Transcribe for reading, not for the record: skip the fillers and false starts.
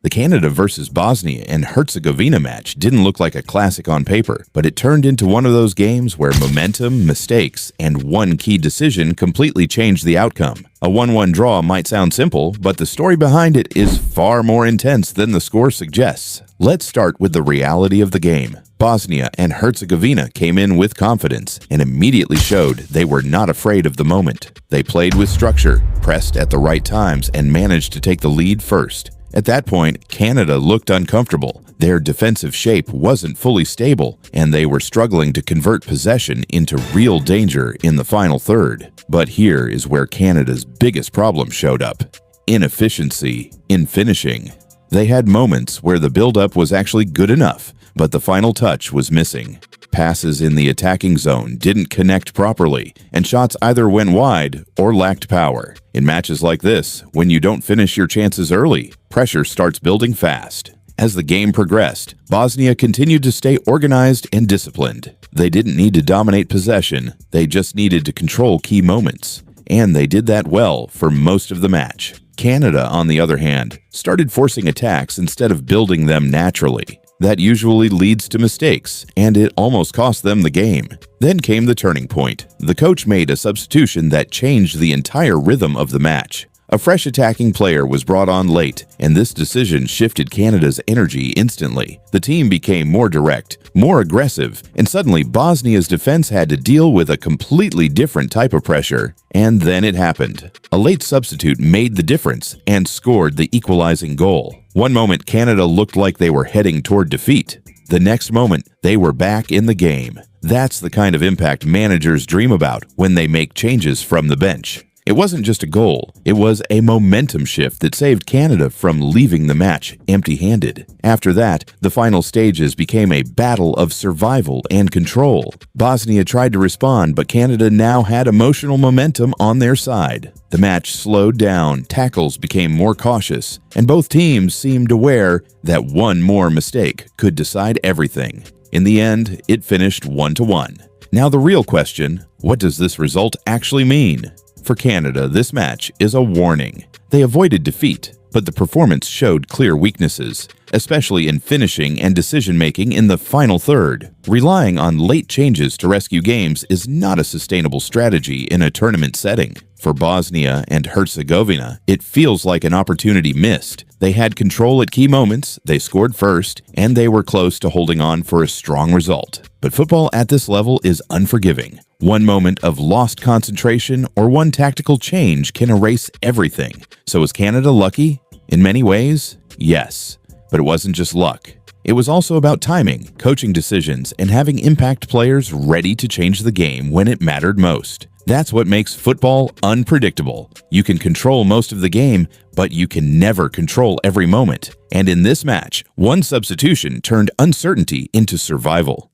The Canada versus Bosnia and Herzegovina match didn't look like a classic on paper, but it turned into one of those games where momentum, mistakes, and one key decision completely changed the outcome. A 1-1 draw might sound simple, but the story behind it is far more intense than the score suggests. Let's start with the reality of the game. Bosnia and Herzegovina came in with confidence and immediately showed they were not afraid of the moment. They played with structure, pressed at the right times, and managed to take the lead first. At that point, Canada looked uncomfortable. Their defensive shape wasn't fully stable, and they were struggling to convert possession into real danger in the final third. But here is where Canada's biggest problem showed up: inefficiency in finishing. They had moments where the build-up was actually good enough, but the final touch was missing. Passes in the attacking zone didn't connect properly, and shots either went wide or lacked power. In matches like this, when you don't finish your chances early, pressure starts building fast. As the game progressed, Bosnia continued to stay organized and disciplined. They didn't need to dominate possession, they just needed to control key moments. And they did that well for most of the match. Canada, on the other hand, started forcing attacks instead of building them naturally. That usually leads to mistakes, and it almost cost them the game. Then came the turning point. The coach made a substitution that changed the entire rhythm of the match. A fresh attacking player was brought on late, and this decision shifted Canada's energy instantly. The team became more direct, more aggressive, and suddenly Bosnia's defense had to deal with a completely different type of pressure. And then it happened. A late substitute made the difference and scored the equalizing goal. One moment, Canada looked like they were heading toward defeat. The next moment, they were back in the game. That's the kind of impact managers dream about when they make changes from the bench. It wasn't just a goal, it was a momentum shift that saved Canada from leaving the match empty-handed. After that, the final stages became a battle of survival and control. Bosnia tried to respond, but Canada now had emotional momentum on their side. The match slowed down, tackles became more cautious, and both teams seemed aware that one more mistake could decide everything. In the end, it finished 1-1. Now the real question, what does this result actually mean? For Canada, this match is a warning. They avoided defeat, but the performance showed clear weaknesses, especially in finishing and decision-making in the final third. Relying on late changes to rescue games is not a sustainable strategy in a tournament setting. For Bosnia and Herzegovina, it feels like an opportunity missed. They had control at key moments, they scored first, and they were close to holding on for a strong result. But football at this level is unforgiving. One moment of lost concentration or one tactical change can erase everything. So is Canada lucky? In many ways, yes. But it wasn't just luck. It was also about timing, coaching decisions, and having impact players ready to change the game when it mattered most. That's what makes football unpredictable. You can control most of the game, but you can never control every moment. And in this match, one substitution turned uncertainty into survival.